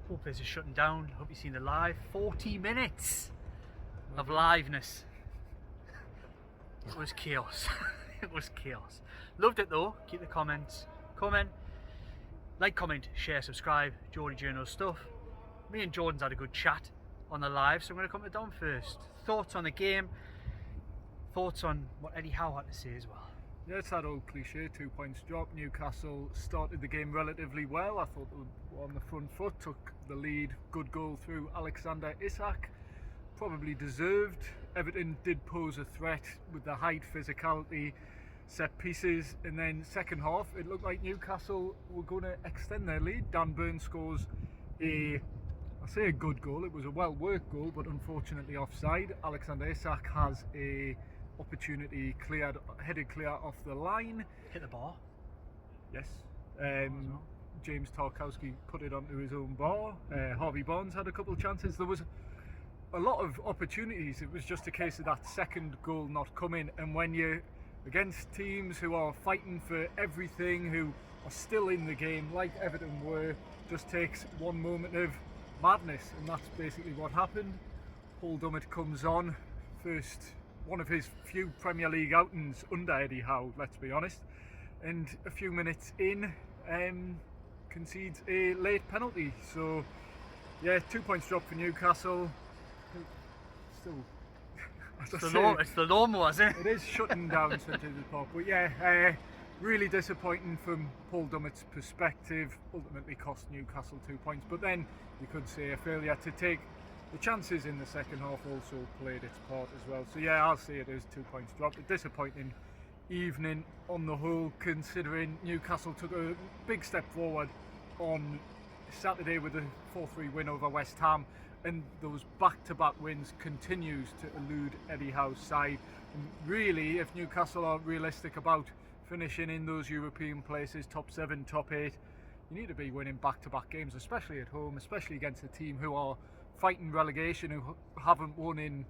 Whole place is shutting down. Hope you've seen the live. 40 minutes of liveness. It was chaos. It was chaos. Loved it though. Keep the comments coming. Like, comment, share, subscribe. Geordie Journal stuff. Me and Jordan's had a good chat on the live, so I'm going to come to Dom first. Thoughts on the game? Thoughts on what Eddie Howe had to say as well? Yeah, it's that old cliche, 2 points drop. Newcastle started the game relatively well. I thought they were on the front foot, took the lead. Good goal through Alexander Isak. Probably deserved. Everton did pose a threat with the height, physicality, set pieces, and then second half it looked like Newcastle were going to extend their lead. Dan Burn scores a good goal. It was a well worked goal, but unfortunately offside. Alexander Isak has a opportunity headed clear off the line. Hit the bar. Yes. James Tarkowski put it onto his own bar. Harvey Barnes had a couple of chances. There was a lot of opportunities. It was just a case of that second goal not coming, and when you're against teams who are fighting for everything, who are still in the game like Everton were, just takes one moment of madness, and that's basically what happened. Paul Dummett comes on, first one of his few Premier League outings under Eddie Howe, let's be honest, and a few minutes in concedes a late penalty. So yeah, 2 points drop for Newcastle. Still, It's the lawnmower, isn't it? it is shutting down St James's Park, but yeah, really disappointing from Paul Dummett's perspective. Ultimately cost Newcastle 2 points, but then you could say a failure to take the chances in the second half also played its part as well. So yeah, I'll say it is 2 points dropped. A disappointing evening on the whole, considering Newcastle took a big step forward on Saturday with a 4-3 win over West Ham, and those back-to-back wins continues to elude Eddie Howe's side. And really, if Newcastle are realistic about finishing in those European places, top 7, top 8, you need to be winning back-to-back games, especially at home, especially against a team who are fighting relegation, who haven't won in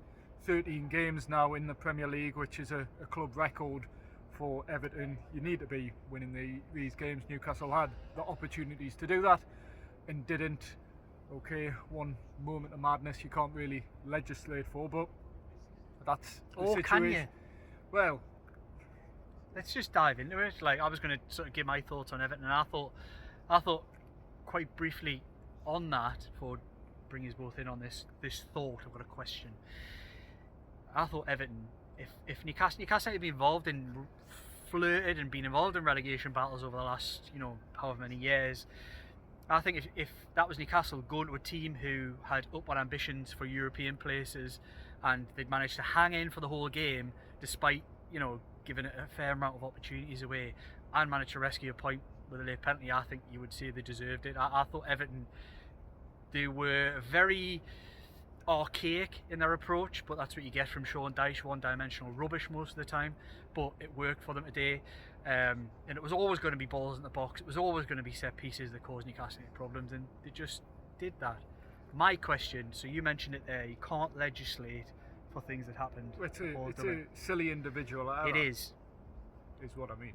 13 games now in the Premier League, which is a club record for Everton. You need to be winning these games. Newcastle had the opportunities to do that and didn't. Okay, one moment of madness you can't really legislate for, but that's the situation. Can you? Well, let's just dive into it. Like, I was going to sort of give my thoughts on Everton, and I thought quite briefly on that, before bringing us both in on this thought. I've got a question. I thought Everton, if Newcastle had been involved in, flirted and been involved in relegation battles over the last, however many years, I think if that was Newcastle going to a team who had upward ambitions for European places, and they'd managed to hang in for the whole game despite, giving it a fair amount of opportunities away, and managed to rescue a point with a late penalty, I think you would say they deserved it. I thought Everton, they were very archaic in their approach, but that's what you get from Sean Dyche, one-dimensional rubbish most of the time, but it worked for them today. And it was always going to be balls in the box, it was always going to be set pieces that caused Newcastle problems, and they just did that. My question, so you mentioned it there, you can't legislate for things that happened. It's a silly individual error. It is what I mean.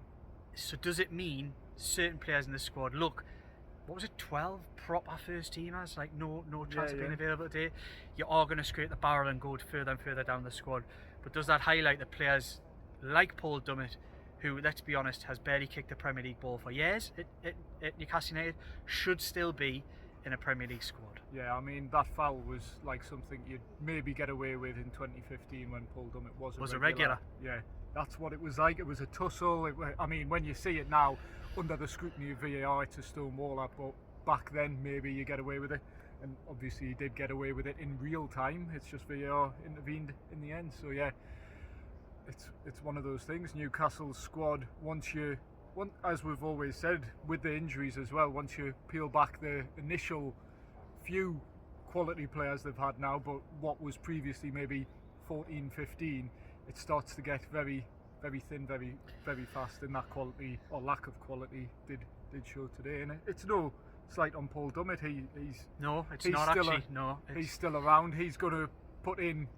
So does it mean certain players in the squad, look, what was it, 12 proper first teamers, like no chance of being available today, you are going to scrape the barrel and go further and further down the squad, but does that highlight the players like Paul Dummett, who, let's be honest, has barely kicked a Premier League ball for years at Newcastle United, should still be in a Premier League squad? Yeah, I mean, that foul was like something you'd maybe get away with in 2015 when Paul Dummett was a regular. Yeah, that's what it was like. It was a tussle. I mean, when you see it now, under the scrutiny of VAR, it's a stonewaller, but back then maybe you get away with it, and obviously he did get away with it in real time. It's just VAR intervened in the end. So yeah, it's one of those things. Newcastle's squad, as we've always said, with the injuries as well, once you peel back the initial few quality players they've had now, but what was previously maybe 14, 15, it starts to get very, very thin, very, very fast, and that quality or lack of quality did show today. And it's no slight on Paul Dummett. He's still around. He's going to put in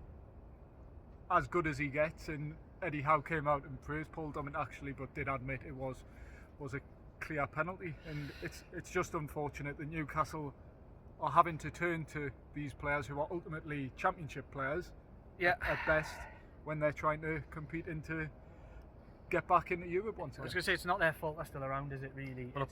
as good as he gets, and Eddie Howe came out and praised Paul Dummett actually, but did admit it was a clear penalty, and it's just unfortunate that Newcastle are having to turn to these players who are ultimately championship players Yeah. at best when they're trying to compete into get back into Europe once I was again. going to say it's not their fault they're still around, is it really? Well,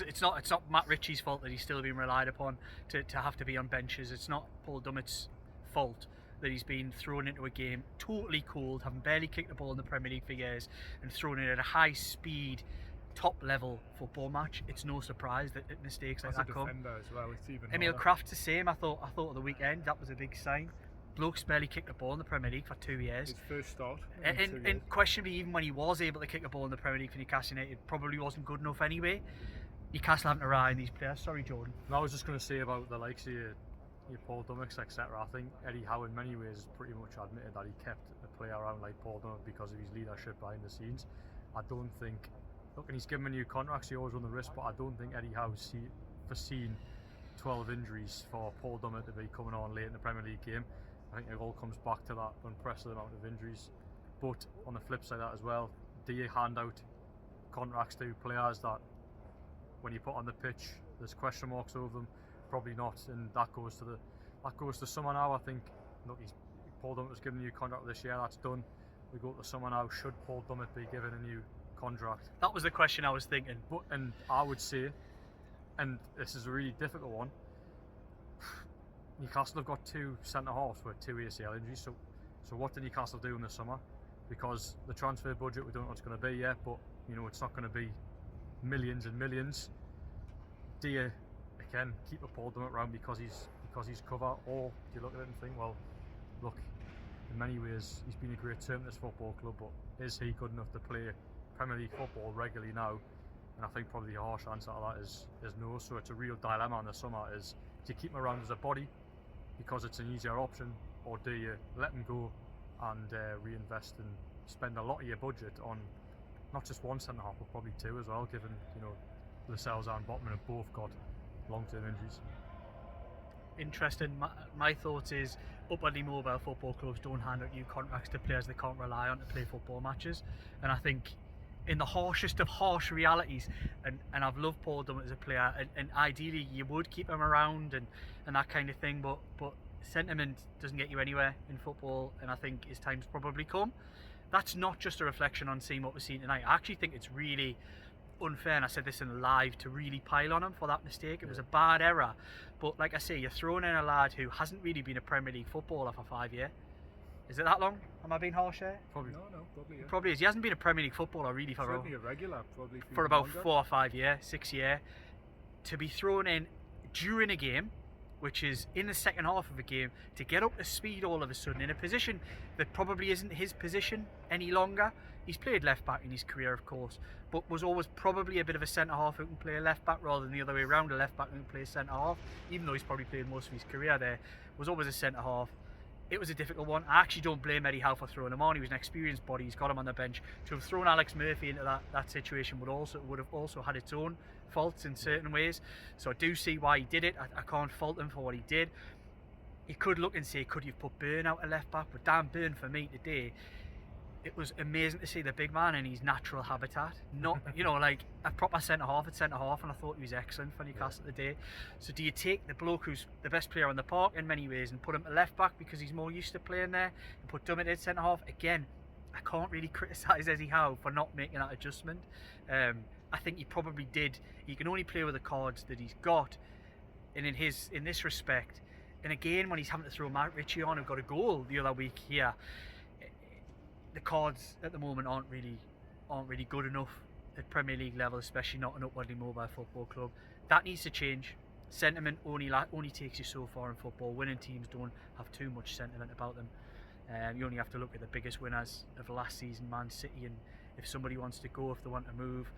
It's not Matt Ritchie's fault that he's still being relied upon to have to be on benches. It's not Paul Dummett's fault that he's been thrown into a game totally cold, having barely kicked the ball in the Premier League for years, and thrown in at a high speed, top level football match. It's no surprise that mistakes like As a that come. defender as well, it's even Emil harder. Kraft's the same. I thought at the weekend that was a big sign. Bloke's barely kicked the ball in the Premier League for 2 years. His first start. in 2 years. And questionably, even when he was able to kick the ball in the Premier League for Newcastle United, probably wasn't good enough anyway. Newcastle having to rely on these players. Sorry, Jordan. And I was just going to say about the likes of your Paul Dummett, etc. I think Eddie Howe in many ways has pretty much admitted that he kept a player around like Paul Dummett because of his leadership behind the scenes. I don't think, look, and he's given him a new contract, so he always run the risk, but I don't think Eddie Howe's foreseen 12 injuries for Paul Dummett to be coming on late in the Premier League game. I think it all comes back to that unprecedented amount of injuries. But on the flip side of that as well, do you hand out contracts to players that when you put on the pitch there's question marks over them? Probably not, and that goes to summer now. I think, look, Paul Dummett was given a new contract this year, that's done. We go to summer now, should Paul Dummett be given a new contract? That was the question I was thinking. And I would say, and this is a really difficult one, Newcastle have got 2 centre-halves with 2 ACL injuries, so what did Newcastle do in the summer? Because the transfer budget, we don't know what it's going to be yet, but you know it's not going to be millions and millions. Do you, again, keep a Paul Dummett around because he's cover, or do you look at it and think, well, look, in many ways he's been a great term at this football club, but is he good enough to play Premier League football regularly now? And I think probably the harsh answer to that is no. So it's a real dilemma in the summer: is do you keep him around as a body because it's an easier option, or do you let him go and reinvest and spend a lot of your budget on not just one centre half, but probably 2 as well, given Lascelles and Botman have both got long-term injuries. Interesting. My thoughts is upwardly mobile football clubs don't hand out new contracts to players they can't rely on to play football matches, and I think in the harshest of harsh realities, and I've loved Paul Dummett as a player, and ideally you would keep him around and that kind of thing, but sentiment doesn't get you anywhere in football, and I think his time's probably come. That's not just a reflection on seeing what we're seeing tonight. I actually think it's really unfair, and I said this in live, to really pile on him for that mistake. It was a bad error, but like I say, you're throwing in a lad who hasn't really been a Premier League footballer for 5 years. Is it that long? Am I being harsh there? Probably. No, probably. Yeah. Probably is. He hasn't been a Premier League footballer really for Certainly a regular, probably for about longer. 4 or 5 years, 6 years. To be thrown in during a game, which is in the second half of a game, to get up to speed all of a sudden in a position that probably isn't his position any longer. He's played left back in his career, of course, but was always probably a bit of a centre half who can play a left back rather than the other way around, a left back who can play centre half. Even though he's probably played most of his career there, was always a centre half. It was a difficult one. I actually don't blame Eddie Howe for throwing him on. He was an experienced body. He's got him on the bench. To have thrown Alex Murphy into that situation would have also had its own faults in certain ways. So I do see why he did it. I can't fault him for what he did. You could look and say, could you have put Byrne out at left back? But Dan Byrne, for me today, it was amazing to see the big man in his natural habitat. Not, like a proper centre half at centre half, and I thought he was excellent for Newcastle today. So do you take the bloke who's the best player on the park in many ways and put him at left back because he's more used to playing there, and put Dummett at centre half? Again, I can't really criticise Eddie Howe for not making that adjustment. I think he probably did. He can only play with the cards that he's got, and in this respect, and again when he's having to throw Matt Ritchie on, who got a goal the other week here, the cards at the moment aren't really good enough at Premier League level, especially not an upwardly mobile football club. That needs to change. Sentiment only takes you so far in football. Winning teams don't have too much sentiment about them. You only have to look at the biggest winners of last season, Man City, and if somebody wants to go, if they want to move,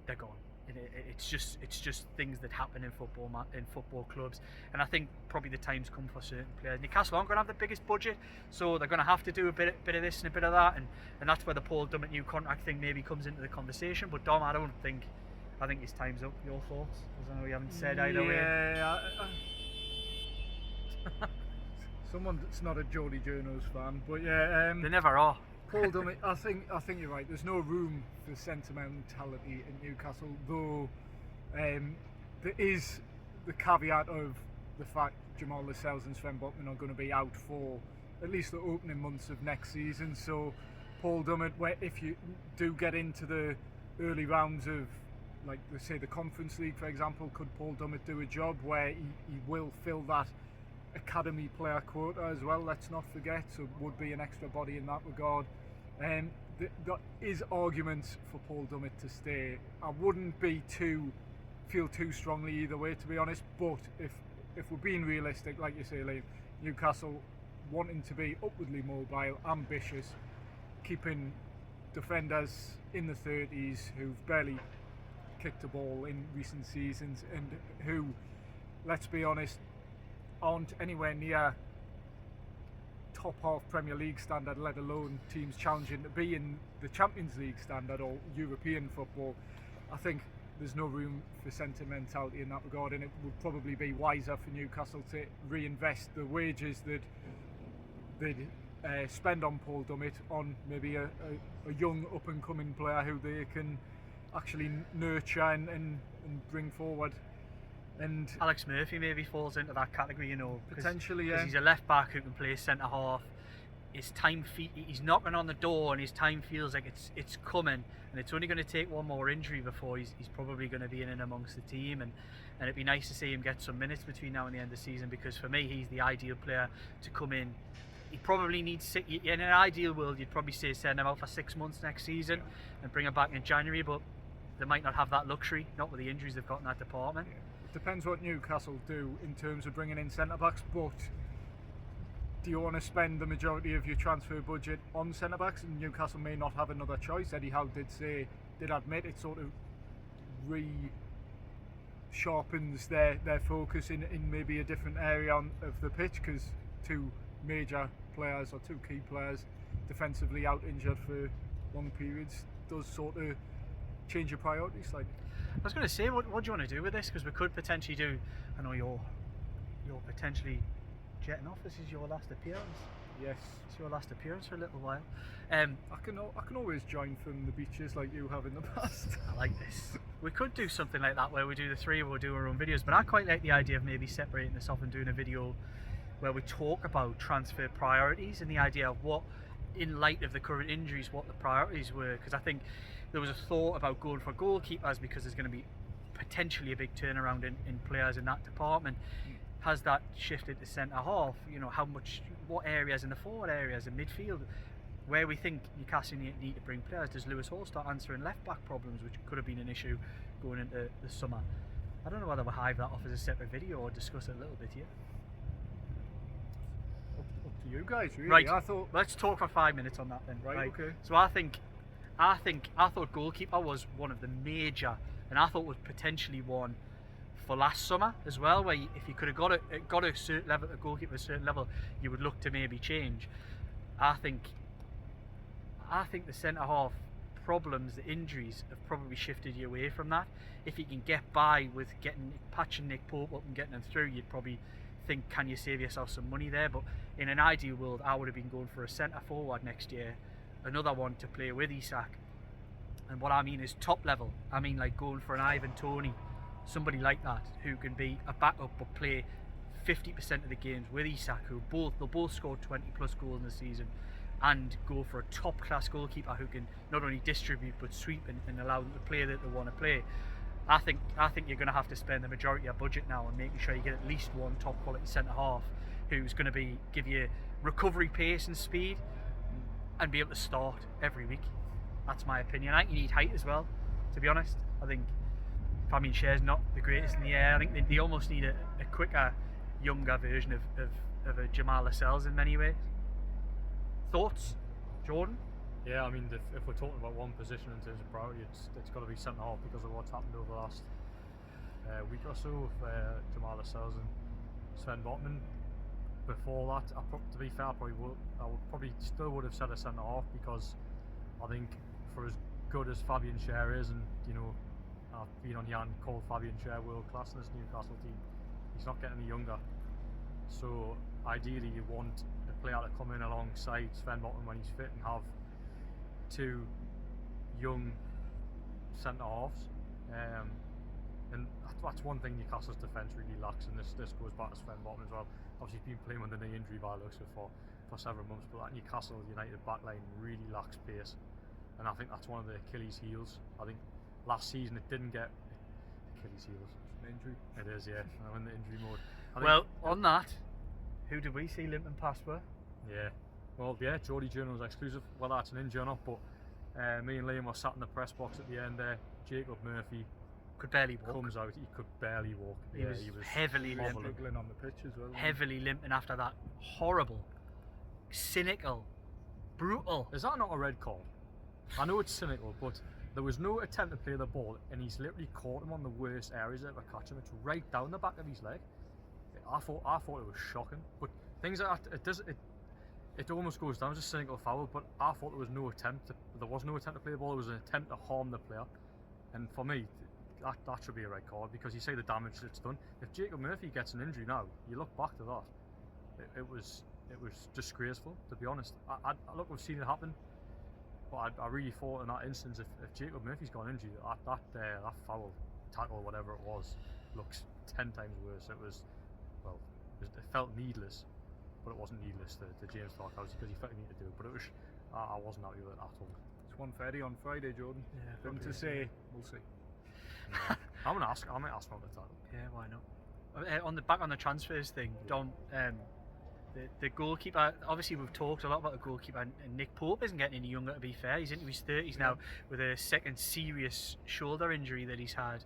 they're gone. It's just things that happen in football clubs, and I think probably the time's come for certain players. Newcastle aren't going to have the biggest budget, so they're going to have to do a bit of this and a bit of that, and that's where the Paul Dummett new contract thing maybe comes into the conversation. But Dom, I think his time's up. Your thoughts? Because I know you haven't said either way. Yeah. Someone that's not a Geordie Journos fan, but yeah. They never are. Paul Dummett, I think you're right. There's no room for sentimentality in Newcastle, though there is the caveat of the fact Jamal Lascelles and Sven Botman are going to be out for at least the opening months of next season. So Paul Dummett, if you do get into the early rounds of, like, say, the Conference League, for example, could Paul Dummett do a job where he will fill that academy player quota as well? Let's not forget, so would be an extra body in that regard. There is arguments for Paul Dummett to stay. I wouldn't feel too strongly either way, to be honest, but if we're being realistic, like you say, Liam, Newcastle wanting to be upwardly mobile, ambitious, keeping defenders in the 30s who've barely kicked a ball in recent seasons and who, let's be honest, aren't anywhere near top half Premier League standard, let alone teams challenging to be in the Champions League standard or European football. I think there's no room for sentimentality in that regard, and it would probably be wiser for Newcastle to reinvest the wages that they'd spend on Paul Dummett on maybe a young up and coming player who they can actually nurture and bring forward. And Alex Murphy maybe falls into that category, you know, potentially, yeah. Because he's a left back who can play centre half. He's knocking on the door, and his time feels like it's coming, and it's only going to take one more injury before he's probably going to be in and amongst the team, and it'd be nice to see him get some minutes between now and the end of the season, because for me he's the ideal player to come in. He probably needs in an ideal world you'd probably say send him out for 6 months next season and bring him back in January, but they might not have that luxury, not with the injuries they've got in that department. It depends what Newcastle do in terms of bringing in centre backs, but do you want to spend the majority of your transfer budget on centre backs? And Newcastle may not have another choice. Eddie Howe did admit it sort of sharpens their focus in maybe a different area of the pitch, because two major players or two key players defensively out injured for long periods does sort of change your priorities slightly. I was going to say, what do you want to do with this? Because we could potentially do, I know you're potentially jetting off. This is your last appearance. Yes, it's your last appearance for a little while. I can always join from the beaches like you have in the past. I like this. We could do something like that where we do the three, we'll do our own videos, but I quite like the idea of maybe separating this off and doing a video where we talk about transfer priorities and the idea of what, in light of the current injuries, what the priorities were. Because I think there was a thought about going for goalkeepers because there's going to be potentially a big turnaround in players in that department. Has that shifted to centre half? You know, what areas in the forward areas in midfield where we think Newcastle need to bring players? Does Lewis Hall start answering left back problems, which could have been an issue going into the summer? I don't know whether we'll hive that off as a separate video or discuss it a little bit here. Up to you guys, really. Right, I thought, let's talk for 5 minutes on that then. Right, okay. So I thought goalkeeper was one of the major, and I thought was potentially one for last summer as well, where if you could have got a certain level, a goalkeeper at a certain level, you would look to maybe change. I think the centre half problems, the injuries, have probably shifted you away from that. If you can get by with patching Nick Pope up and getting him through, you'd probably think, can you save yourself some money there? But in an ideal world, I would have been going for a centre forward next year, another one to play with Isak. And what I mean is top level. I mean like going for an Ivan Toney, somebody like that who can be a backup but play 50% of the games with Isak, they'll both score 20 plus goals in the season, and go for a top class goalkeeper who can not only distribute but sweep and allow them to play that they want to play. I think you're going to have to spend the majority of budget now on making sure you get at least one top quality centre half who's going to give you recovery pace and speed and be able to start every week. That's my opinion. I think you need height as well, to be honest. I think Fabian Schär's not the greatest in the air. I think they almost need a quicker, younger version of a Jamal Lascelles in many ways. Thoughts, Jordan? Yeah, I mean, if we're talking about one position in terms of priority, it's got to be centre half because of what's happened over the last week or so with Jamal Lascelles and Sven Botman. Before that, to be fair, I would still would have said a centre half, because I think for as good as Fabian Schär is, and you know, I've been on Jan called Fabian Schär world class in this Newcastle team, he's not getting any younger. So ideally, you want a player to come in alongside Sven Botman when he's fit and have two young centre halves. And that's one thing Newcastle's defence really lacks, and this goes back to Sven Botman as well. Obviously, he's been playing with a knee injury by the looks of it for several months, but that Newcastle United backline really lacks pace, and I think that's one of the Achilles heels. I think last season it didn't get Achilles heels. An injury. It is, yeah. I'm in the injury mode. Well, on that, who did we see limping past were? Yeah. Well, yeah, Geordie Journal was exclusive. Whether that's an injury or not, but me and Liam were sat in the press box at the end there. Jacob Murphy Could barely walk. comes out. He could barely walk. He was heavily limping. Struggling on the pitch as well. Heavily limping after that horrible, cynical, brutal. Is that not a red card? I know it's cynical, but there was no attempt to play the ball, and he's literally caught him on the worst areas of a catch him. It's right down the back of his leg. I thought it was shocking, but things like that, it almost goes down as a cynical foul. But I thought there was no attempt to play the ball. There was an attempt to harm the player, and for me, that should be a red card, because you say the damage that's done. If Jacob Murphy gets an injury now, you look back to that, it was disgraceful, to be honest. I look, we've seen it happen, but I really thought in that instance, if Jacob Murphy's got an injury, that foul tackle, whatever it was, looks 10 times worse. It felt needless, but it wasn't needless to James Starkhouse, because he felt he needed to do it. But it was, I wasn't happy with it at all. It's 1:30 on Friday, Jordan. Yeah, Them to probably. say, we'll see. Yeah. I might ask him about the title. Yeah, why not? Back on the transfers thing, Dom. The goalkeeper. Obviously, we've talked a lot about the goalkeeper, and Nick Pope isn't getting any younger. To be fair, he's into his 30s now with a second serious shoulder injury that he's had.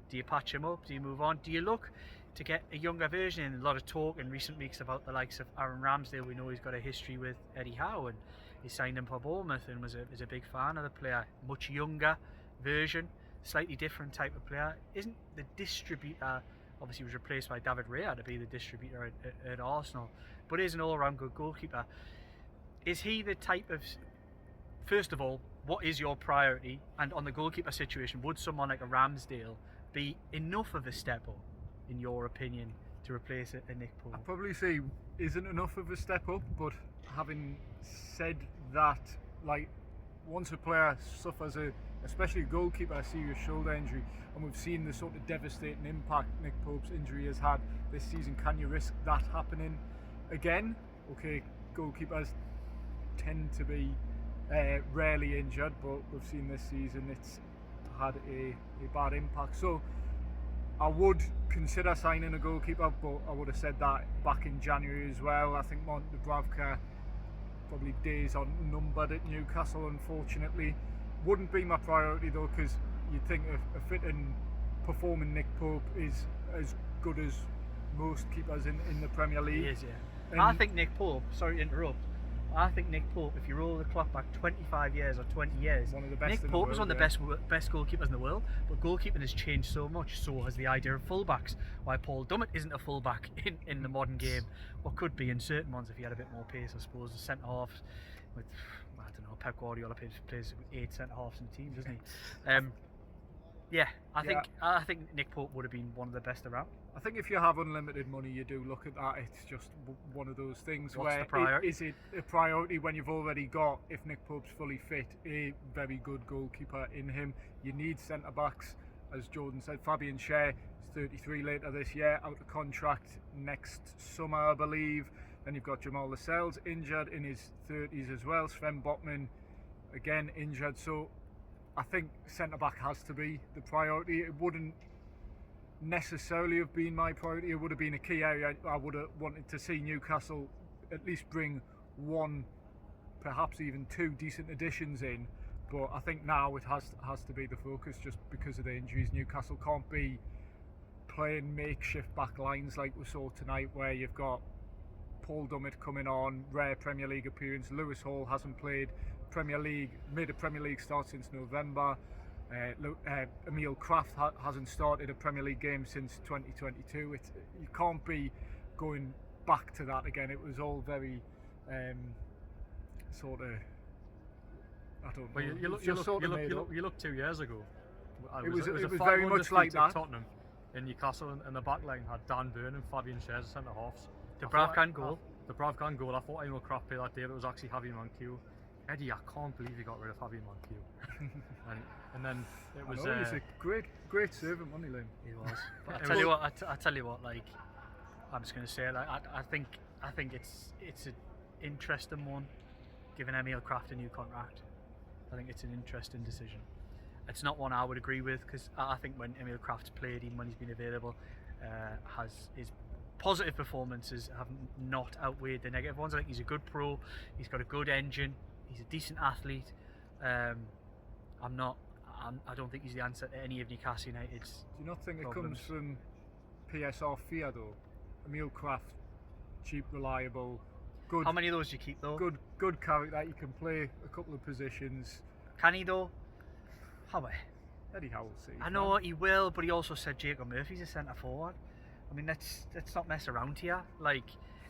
Do you patch him up? Do you move on? Do you look to get a younger version? And a lot of talk in recent weeks about the likes of Aaron Ramsdale. We know he's got a history with Eddie Howe, and he signed him for Bournemouth and was a big fan of the player. Much younger version, slightly different type of player. Isn't the distributor, obviously was replaced by David Raya to be the distributor at Arsenal, but is an all-round good goalkeeper. Is he the type of, first of all, what is your priority? And on the goalkeeper situation, would someone like a Ramsdale be enough of a step up, in your opinion, to replace a Nick Pope? I'd probably say isn't enough of a step up, but having said that, like, once a player suffers especially a goalkeeper, a serious shoulder injury, and we've seen the sort of devastating impact Nick Pope's injury has had this season, can you risk that happening again? Okay, goalkeepers tend to be rarely injured, but we've seen this season it's had a bad impact. So I would consider signing a goalkeeper, but I would have said that back in January as well. I think Monte Dubravka, probably days are numbered at Newcastle, unfortunately. Wouldn't be my priority though, because you'd think a fit and performing Nick Pope is as good as most keepers in the Premier League. He is, yeah. I think Nick Pope, sorry to interrupt, I think Nick Pope, if you roll the clock back 25 years or 20 years, one of the best Nick in Pope the was world, one of the best goalkeepers in the world, but goalkeeping has changed so much, so has the idea of fullbacks. Why Paul Dummett isn't a fullback in the modern game, or could be in certain ones if he had a bit more pace, I suppose. The centre halves with, I don't know, Pep Guardiola plays with 8 centre halves in the team, doesn't he? Yeah, I think Nick Pope would have been one of the best around. I think if you have unlimited money, you do look at that. It's just one of those things. What's where the priority? Is it a priority when you've already got, if Nick Pope's fully fit, a very good goalkeeper in him? You need centre backs, as Jordan said. Fabian Schär is 33 later this year, out of contract next summer, I believe. Then you've got Jamal Lascelles injured in his 30s as well. Sven Botman again injured. So I think centre back has to be the priority. It wouldn't necessarily have been my priority. It would have been a key area I would have wanted to see Newcastle at least bring one, perhaps even two decent additions in. But I think now it has to be the focus, just because of the injuries. Newcastle can't be playing makeshift back lines like we saw tonight, where you've got Paul Dummett coming on, rare Premier League appearance. Lewis Hall hasn't made a Premier League start since November. Emil Kraft hasn't started a Premier League game since 2022. You can't be going back to that again. It was all very sort of, I don't know. You look 2 years ago. It was a very much like that. Tottenham in Newcastle, and the back line had Dan Burn and Fabian Schär as centre halves. Dubravka goal. Dubravka goal. I thought Emil Kraft played that day, but it was actually Javier Manquillo. Eddie, I can't believe you got rid of Javier Manquillo. and then it was. He was a great servant, wasn't he, Liam? He was. But I tell you what, I tell you what, like, I'm just going to say, like, I think it's an interesting one, giving Emil Kraft a new contract. I think it's an interesting decision. It's not one I would agree with, because I think when Emil Kraft's played, even when he's been available, his positive performances have not outweighed the negative ones. I think he's a good pro. He's got a good engine. He's a decent athlete. I don't think he's the answer to any of Newcastle United's. Do you not think problems. it comes from PSR fear though? Emil Kraft, cheap, reliable, good. How many of those do you keep though? Good character. He can play a couple of positions. Can he though? How? Eddie Howe will see. I know he will, but he also said Jacob Murphy's a centre forward. I mean, let's not mess around here. Like,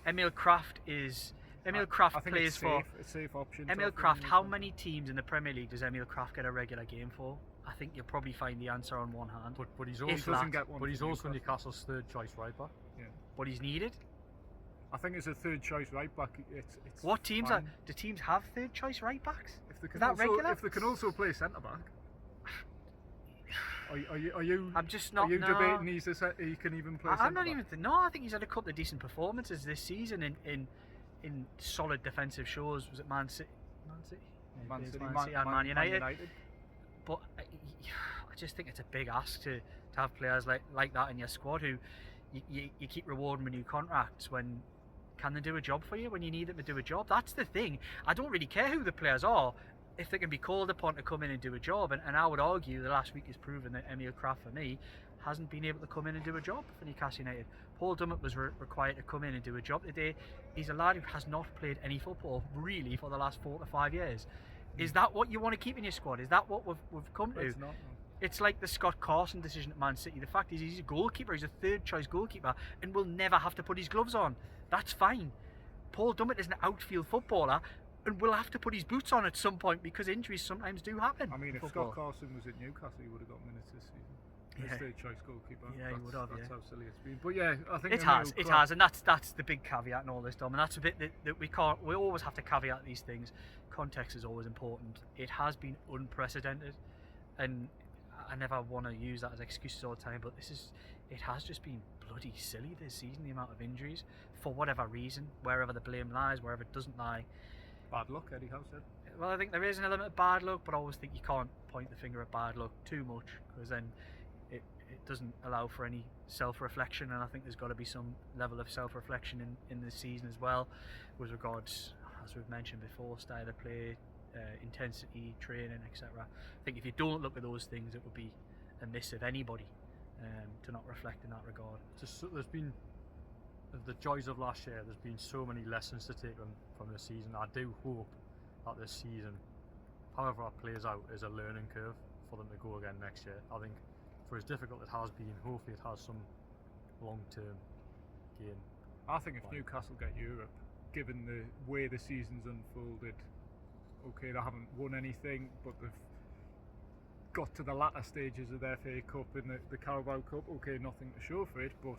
Emil Kraft is. Emil Kraft I think plays it's for. a safe option. Emil Kraft, how many teams in the Premier League does Emil Kraft get a regular game for? I think you'll probably find the answer on one hand. But he's If also that. Newcastle's third choice right back. Yeah. But he's needed. I think as a third choice right back, it's What teams fine. do teams have third choice right backs? If they can Is that also, regular? If they can also play centre back. Are you? I'm just not. Are you no. debating he can even play? I'm not centre even. back? No, I think he's had a couple of decent performances this season in solid defensive shows. Was it Man City? Man It is City, Man City and Man United. United. But I just think it's a big ask to have players like that in your squad who you keep rewarding with new contracts when. Can they do a job for you when you need them to do a job? That's the thing. I don't really care who the players are if they can be called upon to come in and do a job. And I would argue the last week has proven that Emil Kraft, for me, hasn't been able to come in and do a job for Newcastle United. Paul Dummett was required to come in and do a job today. He's a lad who has not played any football, really, for the last 4 to 5 years. Is that what you want to keep in your squad? Is that what we've come to? It's not. No. It's like the Scott Carson decision at Man City. The fact is he's a goalkeeper, he's a third choice goalkeeper and will never have to put his gloves on. That's fine. Paul Dummett is an outfield footballer and will have to put his boots on at some point because injuries sometimes do happen. I mean, in if football. Scott Carson was at Newcastle, he would have got minutes this season. Yeah. His third choice goalkeeper. Yeah, he would have, That's yeah. how silly it's been. But yeah, I think It has, and that's the big caveat in all this, Dom, and that's a bit that we can't. We always have to caveat these things. Context is always important. It has been unprecedented, and I never want to use that as excuses all the time, but it has just been bloody silly this season, the amount of injuries, for whatever reason, wherever the blame lies, wherever it doesn't lie. Bad luck, Eddie Howe said. Well, I think there is an element of bad luck, but I always think you can't point the finger at bad luck too much, because then it doesn't allow for any self-reflection, and I think there's got to be some level of self-reflection in this season as well, with regards, as we've mentioned before, style of play, intensity, training, etc. I think if you don't look at those things, it would be amiss of anybody to not reflect in that regard. There's been the joys of last year. There's been so many lessons to take from this season. I do hope that this season, however it plays out, is a learning curve for them to go again next year. I think for as difficult it has been, hopefully it has some long-term gain. I think if Newcastle get Europe, given the way the season's unfolded, okay, they haven't won anything, but they've got to the latter stages of the FA Cup and the Carabao Cup. Okay, nothing to show for it, but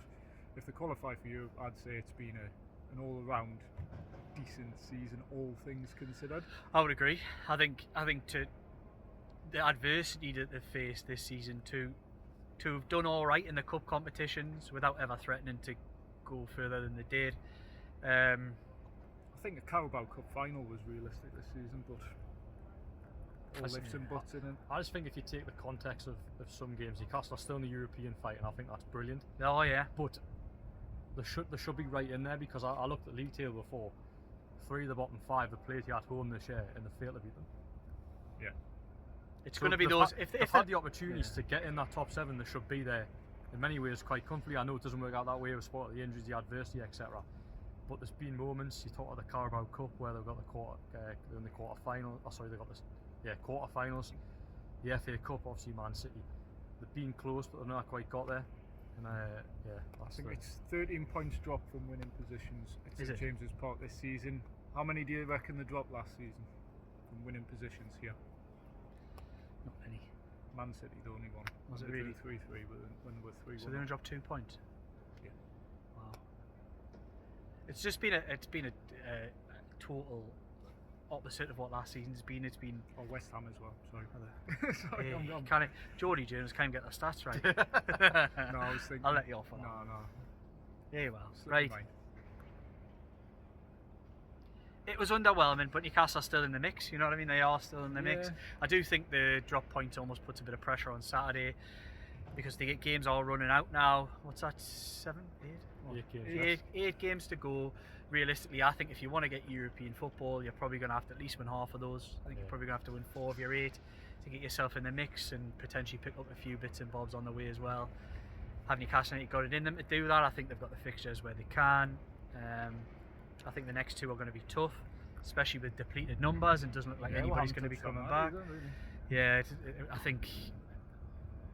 if they qualify for Europe, I'd say it's been an all-around decent season, all things considered. I would agree. I think to the adversity that they've faced this season, to have done all right in the cup competitions without ever threatening to go further than they did. I think the Carabao Cup final was realistic this season, but all lifts and buts in it. I just think if you take the context of some games, Newcastle are still in the European fight, and I think that's brilliant. Oh yeah. But they should be right in there, because I looked at the league table before. 3 of the bottom 5 have played here at home this year, and they failed to beat them. Yeah. It's So going to be they've those. had- If they've had the opportunities to get in that top 7, they should be there. In many ways, quite comfortably. I know it doesn't work out that way with sport, the injuries, the adversity, etc. But there's been moments. You talk of the Carabao Cup where they've got in the quarter final. Oh, sorry, they got this. Yeah, quarterfinals. The FA Cup, obviously Man City. They've been close, but they've not quite got there. And yeah, I think it's 13 points drop from winning positions at Is St it? James's Park this season. How many do you reckon they dropped last season from winning positions here? Not many. Man City, the only one. Was it They drew really? 3-3 when they were 3-1. So they only dropped 2 points. Yeah. Wow. It's just been a total opposite of what last season's been. It's been Or West Ham as well. Sorry. Sorry, I'm gone. kind of Geordie Jones can't get their stats right. No, I was thinking. I'll let you off on that. No. Yeah, well, Slip right. of mind. It was underwhelming, but Newcastle are still in the mix. You know what I mean? They are still in the mix. Yeah. I do think the drop point almost puts a bit of pressure on Saturday because the games are running out now. What's that? 7, 8? What? 8 games. Eight games to go. Realistically, I think if you want to get European football, you're probably going to have to at least win half of those. I think you're probably going to have to win 4 of your 8 to get yourself in the mix and potentially pick up a few bits and bobs on the way as well. Have Newcastle United got it in them to do that? I think they've got the fixtures where they can. I think the next 2 are going to be tough, especially with depleted numbers, and doesn't look like anybody's going to be coming back. Yeah, I think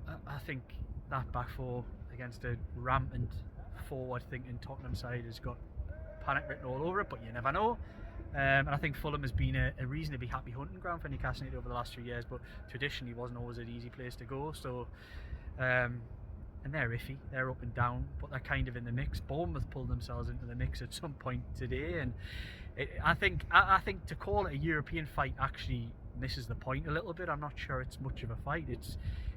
that back 4 against a rampant forward-thinking Tottenham side has got panic written all over it, but you never know. And I think Fulham has been a reasonably happy hunting ground for Newcastle United over the last few years, but traditionally wasn't always an easy place to go. So, and they're iffy, they're up and down, but they're kind of in the mix. Bournemouth pulled themselves into the mix at some point today, and I think to call it a European fight actually misses the point a little bit. I'm not sure it's much of a fight.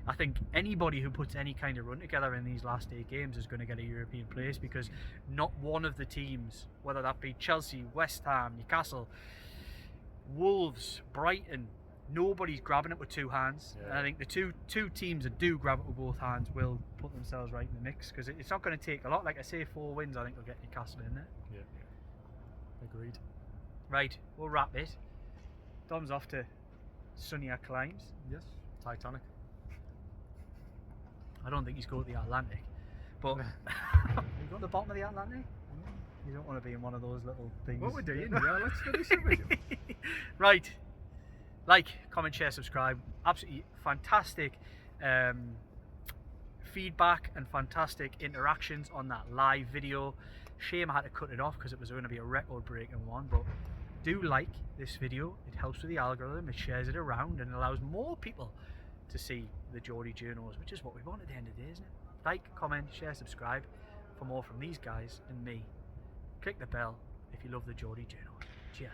I think anybody who puts any kind of run together in these last 8 games is going to get a European place, because not one of the teams, whether that be Chelsea, West Ham, Newcastle, Wolves, Brighton, nobody's grabbing it with 2 hands. Yeah. And I think the two teams that do grab it with both hands will put themselves right in the mix, because it's not going to take a lot. Like I say, 4 wins, I think they'll get Newcastle in there. Yeah. Agreed. Right, we'll wrap it. Dom's off to sunnier climes. Yes. Titanic. I don't think he's going to the Atlantic, but you got the bottom of the Atlantic? You don't want to be in one of those little things. What we're doing? Yeah, let's finish the video. Right. Like, comment, share, subscribe. Absolutely fantastic feedback and fantastic interactions on that live video. Shame I had to cut it off because it was going to be a record-breaking one, but do like this video. It helps with the algorithm, it shares it around, and allows more people to see the Geordie Journos, which is what we want at the end of the day, isn't it? Like, comment, share, subscribe for more from these guys and me. Click the bell if you love the Geordie Journos. Cheers.